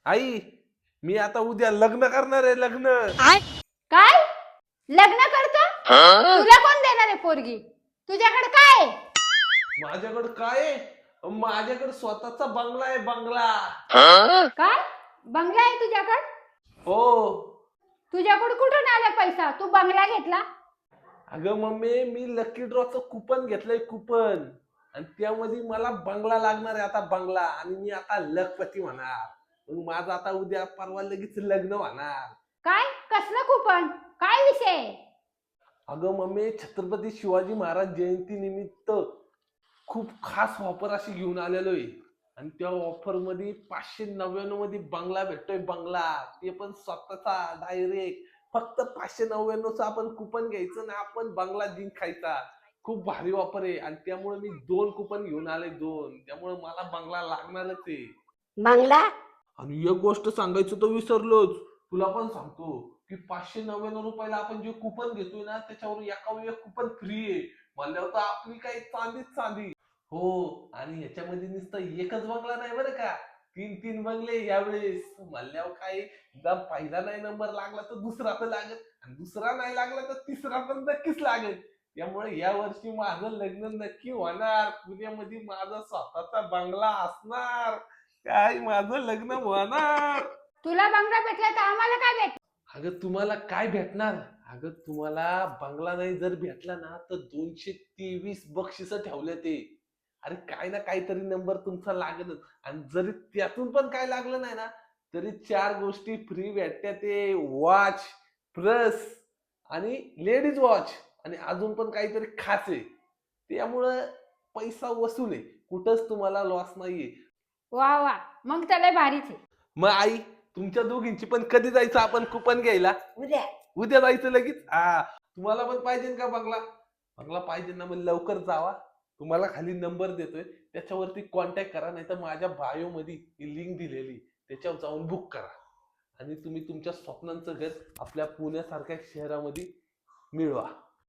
आई, मी आता उद्या लग्न करणार आहे लग्न. काय लग्न करतो? तुला कोण देणार आहे पोरगी? तुझ्याकडे काय आहे? माझ्याकडे काय आहे? माझ्याकडे स्वतःचा बंगला आहे बंगला. काय बंगला आहे तुझ्याकडे? हो. तुझ्याकडे कुठून आला पैसा? तू बंगला घेतला? अगं मम्मी, मी लकी ड्रॉचं कुपन घेतलंय कुपन, आणि त्यामध्ये मला बंगला लागणार आहे आता बंगला, आणि मी आता लखपती होणार. मग माझं आता उद्या परवा लगेच लग्न होणार. काय कसलं कुपन? काय विषय? अगं मम्मी, छत्रपती शिवाजी महाराज जयंती निमित्त खूप खास ऑफर अशी घेऊन आलेलो आहे, आणि त्या ऑफर मध्ये 599 मध्ये बंगला भेटतोय बंगला, ते पण स्वतःचा डायरेक्ट. फक्त 599चं आपण कुपन घ्यायचं ना, आपण बंगला जिंकायचा. खूप भारी ऑफर आहे, आणि त्यामुळे मी 2 कुपन घेऊन आले, 2. त्यामुळे मला बंगला लागणारच आहे. बंगला? आणि एक गोष्ट सांगायचं तर विसरलोच, तुला पण सांगतो की 599 रुपयाला आपण जे कुपन घेतोय ना, त्याच्यावर एका एक कुपन फ्री आहे. म्हणल्यावर तर आपली काही चांदीच चांदी. हो, आणि ह्याच्यामध्ये नुसतं एकच बंगला नाही बरं का, 3-3 बंगले यावेळेस. म्हणल्यावर काय, एकदा पहिला नाही नंबर लागला तर दुसरा तर लागेल, आणि दुसरा नाही लागला तर तिसरा पण नक्कीच लागेल. त्यामुळे या वर्षी माझं लग्न नक्की होणार, पुण्यामध्ये माझा स्वतःचा बंगला असणार. काय माझं लग्न होणार. तुला बंगला भेटला तर आम्हाला काय भेट? अगं तुम्हाला काय भेटणार? अगं तुम्हाला बंगला नाही जर भेटला ना, तर 223 बक्षिस ठेवले ते. अरे काय ना काहीतरी नंबर तुमचा लागेलच, आणि जरी त्यातून पण काय लागलं नाही ना, तरी 4 गोष्टी फ्री भेटत्या, ते वॉच, प्लस आणि लेडीज वॉच, आणि अजून पण काहीतरी खास आहे. त्यामुळं पैसा वसूल आहे, कुठंच तुम्हाला लॉस नाहीये. वा वा, मग त्याला भारीच आहे. मग आई, तुमच्या दोघींची पण कधी जायचं आपण कुपन घ्यायला? उद्या. उद्या जायचं लगेच? हा. तुम्हाला पण पाहिजे का बंगला? बंगला पाहिजे ना, मग लवकर जावा. तुम्हाला खाली नंबर देतोय, त्याच्यावरती कॉन्टॅक्ट करा, नाही तर माझ्या बायो मध्ये लिंक दिलेली, त्याच्यावर जाऊन बुक करा, आणि तुम्ही तुमच्या स्वप्नांचं घर आपल्या पुण्यासारख्या शहरामध्ये मिळवा.